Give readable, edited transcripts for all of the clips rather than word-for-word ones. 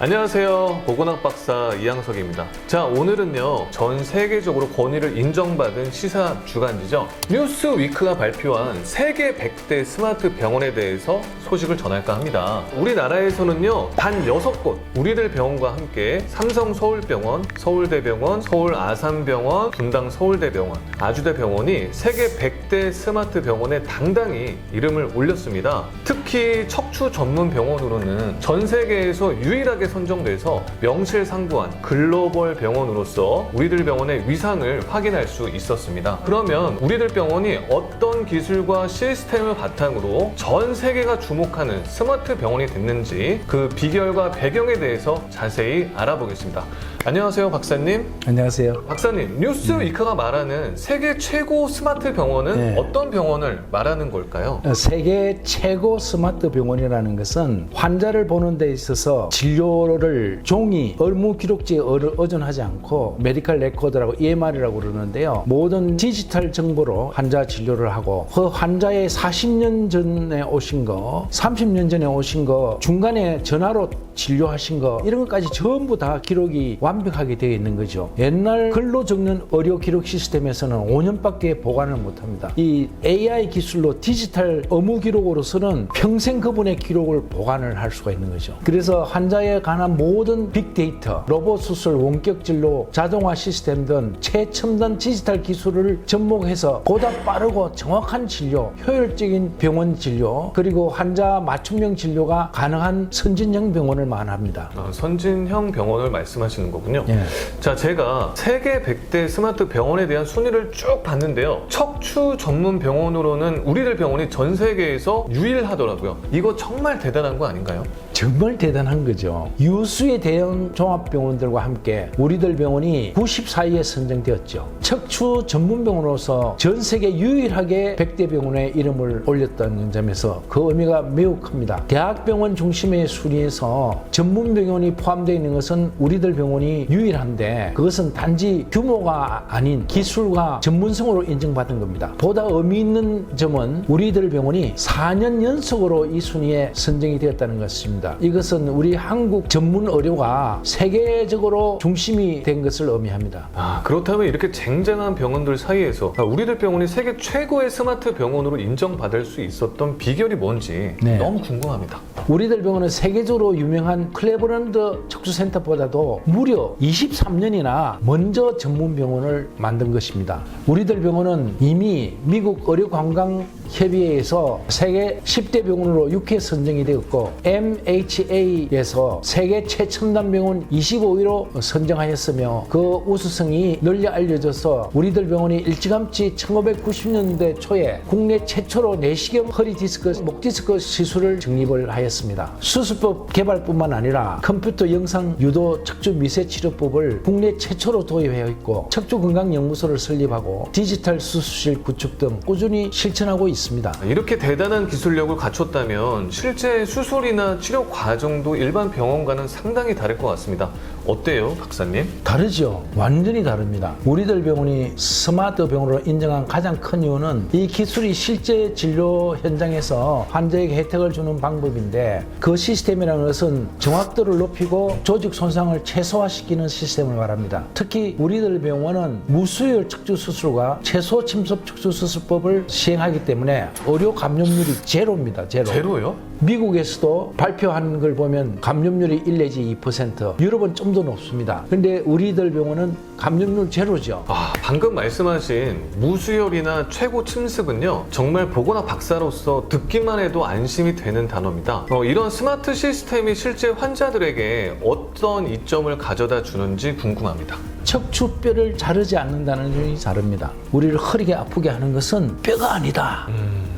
안녕하세요. 보건학 박사 이양석입니다. 자, 오늘은요, 전 세계적으로 권위를 인정받은 시사 주간지죠. 뉴스위크가 발표한 세계 100대 스마트 병원에 대해서 소식을 전할까 합니다. 우리나라에서는요, 단 6곳, 우리들 병원과 함께 삼성 서울병원, 서울대병원, 서울아산병원, 분당 서울대병원, 아주대병원이 세계 100대 스마트 병원에 당당히 이름을 올렸습니다. 특히 척추 전문 병원으로는 전 세계에서 유일하게 선정돼서 명실상부한 글로벌 병원으로서 우리들 병원의 위상을 확인할 수 있었습니다. 그러면 우리들 병원이 어떤 기술과 시스템을 바탕으로 전 세계가 주목하는 스마트 병원이 됐는지 그 비결과 배경에 대해서 자세히 알아보겠습니다. 안녕하세요, 박사님. 안녕하세요. 박사님, 뉴스위크가 말하는 세계 최고 스마트 병원은 어떤 병원을 말하는 걸까요? 세계 최고 스마트 병원이라는 것은 환자를 보는 데 있어서 진료를 종이, 업무 기록지에 의존하지 않고 메디컬 레코드라고 EMR이라고 그러는데요. 모든 디지털 정보로 환자 진료를 하고 그 환자의 40년 전에 오신 거, 30년 전에 오신 거, 중간에 전화로 진료하신 거 이런 것까지 전부 다 기록이 완벽하게 되어 있는 거죠. 옛날 글로 적는 의료 기록 시스템에서는 5년밖에 보관을 못합니다. 이 AI 기술로 디지털 업무 기록으로서는 평생 그분의 기록을 보관을 할 수가 있는 거죠. 그래서 환자에 관한 모든 빅데이터, 로봇 수술, 원격 진료, 자동화 시스템 등 최첨단 디지털 기술을 접목해서 보다 빠르고 정확한 진료, 효율적인 병원 진료, 그리고 환자 맞춤형 진료가 가능한 선진형 병원을 말합니다. 선진형 병원을 말씀하시는 거군요. 예. 자, 제가 세계 100대 스마트 병원에 대한 순위를 쭉 봤는데요. 척추 전문 병원으로는 우리들 병원이 전 세계에서 유일하더라고요. 이거 정말 대단한 거 아닌가요? 정말 대단한 거죠. 유수의 대형 종합병원들과 함께 우리들 병원이 94위에 선정되었죠. 척추 전문병원으로서 전 세계 유일하게 100대 병원의 이름을 올렸다는 점에서 그 의미가 매우 큽니다. 대학병원 중심의 순위에서 전문병원이 포함되어 있는 것은 우리들 병원이 유일한데 그것은 단지 규모가 아닌 기술과 전문성으로 인정받은 겁니다. 보다 의미 있는 점은 우리들 병원이 4년 연속으로 이 순위에 선정이 되었다는 것입니다. 이것은 우리 한국 전문 의료가 세계적으로 중심이 된 것을 의미합니다. 그렇다면 이렇게 쟁쟁한 병원들 사이에서 우리들 병원이 세계 최고의 스마트 병원으로 인정받을 수 있었던 비결이 뭔지 너무 궁금합니다. 우리들 병원은 세계적으로 유명한 클레버랜드 척추센터보다도 무려 23년이나 먼저 전문 병원을 만든 것입니다. 우리들 병원은 이미 미국 의료관광협의회에서 세계 10대 병원으로 6회 선정이 되었고 MHA에서 세계 최첨단 병원 25위로 선정하였으며 그 우수성이 널리 알려져서 우리들 병원이 일찌감치 1990년대 초에 국내 최초로 내시경 허리 디스크, 목 디스크 시술을 정립을 하였습니다. 수술법 개발뿐만 아니라 컴퓨터 영상 유도 척추 미세 치료법을 국내 최초로 도입하여 있고 척추건강연구소를 설립하고 디지털 수술실 구축 등 꾸준히 실천하고 있습니다. 이렇게 대단한 기술력을 갖췄다면 실제 수술이나 치료 과정도 일반 병원과는 상당히 다를 것 같습니다. 어때요, 박사님? 다르죠. 완전히 다릅니다. 우리들 병원이 스마트 병원으로 인정한 가장 큰 이유는 이 기술이 실제 진료 현장에서 환자에게 혜택을 주는 방법인데 그 시스템이라는 것은 정확도를 높이고 조직 손상을 최소화시키는 시스템을 말합니다. 특히 우리들 병원은 무수혈 척추 수술과 최소 침습 척추 수술법을 시행하기 때문에 의료 감염률이 제로입니다. 제로요? 미국에서도 발표한 걸 보면 감염률이 1 내지 2%, 유럽은 좀 더 높습니다. 근데 우리들 병원은 감염률 제로죠. 방금 말씀하신 무수혈이나 최고 침습은요, 정말 보건학 박사로서 듣기만 해도 안심이 되는 단어입니다. 이런 스마트 시스템이 실제 환자들에게 어떤 이점을 가져다 주는지 궁금합니다. 척추뼈를 자르지 않는다는 점이 다릅니다. 우리를 허리게 아프게 하는 것은 뼈가 아니다.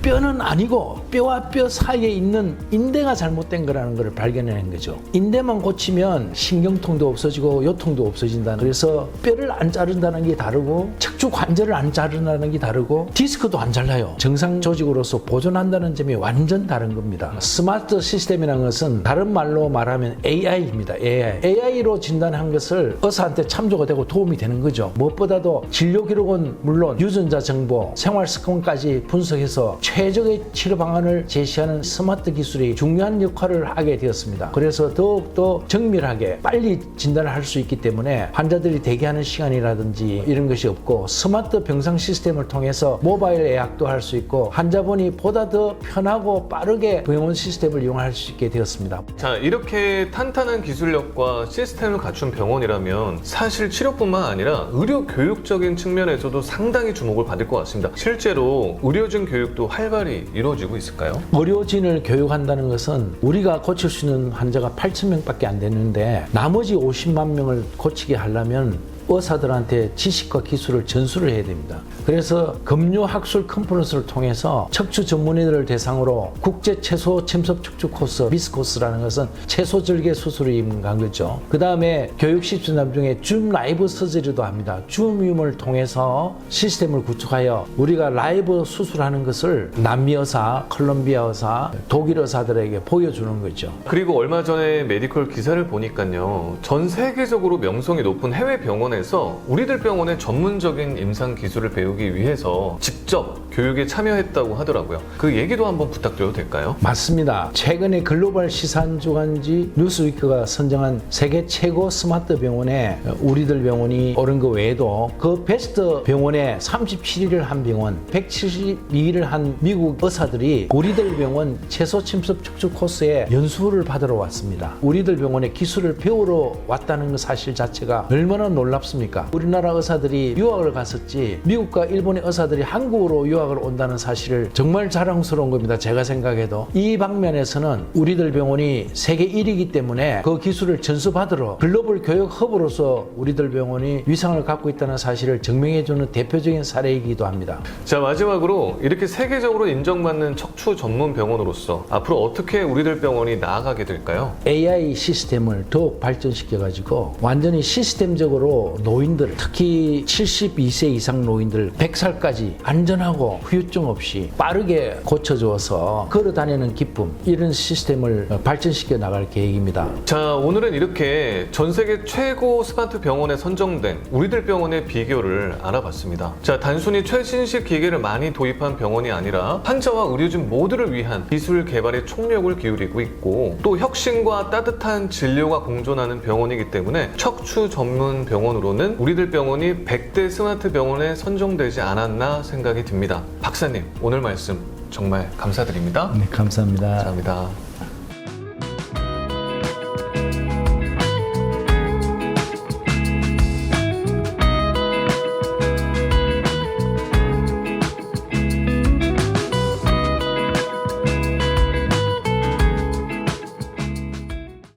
뼈는 아니고 뼈와 뼈 사이에 있는 인대가 잘못된 거라는 걸 발견해낸 거죠. 인대만 고치면 신경통도 없어지고 요통도 없어진다는, 그래서 뼈를 안 자른다는 게 다르고 척추 관절을 안 자른다는 게 다르고 디스크도 안 잘라요. 정상 조직으로서 보존한다는 점이 완전 다른 겁니다. 스마트 시스템이라는 것은 다른 말로 말하면 AI입니다. AI로 진단한 것을 의사한테 참조가 되고 도움이 되는 거죠. 무엇보다도 진료 기록은 물론 유전자 정보, 생활 습관까지 분석해서 최적의 치료 방안을 제시하는 스마트 기술이 중요한 역할을 하게 되었습니다. 그래서 더욱더 정밀하게 빨리 진단을 할 수 있기 때문에 환자들이 대기하는 시간이라든지 이런 것이 없고 스마트 병상 시스템을 통해서 모바일 예약도 할 수 있고 환자분이 보다 더 편하고 빠르게 병원 시스템을 이용할 수 있게 되었습니다. 자, 이렇게 탄탄한 기술력과 시스템을 갖춘 병원이라면 사실 치료뿐만 아니라 의료 교육적인 측면에서도 상당히 주목을 받을 것 같습니다. 실제로 의료진 교육도 활발히 이루어지고 있을까요? 의료진을 교육한다는 것은 우리가 고칠 수 있는 환자가 8,000명밖에 안 되는데 나머지 50만 명을 고치게 하려면 의사들한테 지식과 기술을 전수를 해야 됩니다. 그래서 금요학술 컨퍼런스를 통해서 척추 전문의들을 대상으로 국제 채소 침섭 척추 코스 미스코스라는 것은 채소 절개 수술을 임한 거죠. 그 다음에 교육 시스템 중에 줌 라이브 서저리도 합니다. 줌을 통해서 시스템을 구축하여 우리가 라이브 수술하는 것을 남미 의사, 콜롬비아 의사, 독일 의사들에게 보여주는 거죠. 그리고 얼마 전에 메디컬 기사를 보니까요, 전 세계적으로 명성이 높은 해외 병원에서 우리들 병원의 전문적인 임상 기술을 배우기 위해서 직접 교육에 참여했다고 하더라고요. 그 얘기도 한번 부탁드려도 될까요? 맞습니다. 최근에 글로벌 시산 주간지 뉴스위크가 선정한 세계 최고 스마트 병원에 우리들 병원이 오른 것 외에도 그 베스트 병원에 37위를 한 병원, 172위를 한 미국 의사들이 우리들 병원 채소 침습 척추 코스에 연수를 받으러 왔습니다. 우리들 병원의 기술을 배우러 왔다는 그 사실 자체가 얼마나 놀랍습니까? 우리나라 의사들이 유학을 갔었지 미국과 일본의 의사들이 한국으로 유학을 온다는 사실을 정말 자랑스러운 겁니다. 제가 생각해도 이 방면에서는 우리들 병원이 세계 1위이기 때문에 그 기술을 전수받으러 글로벌 교육 허브로서 우리들 병원이 위상을 갖고 있다는 사실을 증명해주는 대표적인 사례이기도 합니다. 자, 마지막으로 이렇게 세계적으로 인정받는 척추 전문 병원으로서 앞으로 어떻게 우리들 병원이 나아가게 될까요? AI 시스템을 더욱 발전시켜가지고 완전히 시스템적으로 노인들, 특히 72세 이상 노인들 100살까지 안전하고 후유증 없이 빠르게 고쳐주어서 걸어다니는 기쁨, 이런 시스템을 발전시켜 나갈 계획입니다. 자, 오늘은 이렇게 전 세계 최고 스마트 병원에 선정된 우리들 병원의 비결을 알아봤습니다. 자, 단순히 최신식 기계를 많이 도입한 병원이 아니라 환자와 의료진 모두를 위한 기술 개발에 총력을 기울이고 있고 또 혁신과 따뜻한 진료가 공존하는 병원이기 때문에 척추 전문 병원으로는 우리들 병원이 100대 스마트 병원에 선정되지 않았나 생각이 듭니다. 박사님, 오늘 말씀 정말 감사드립니다. 네, 감사합니다. 감사합니다.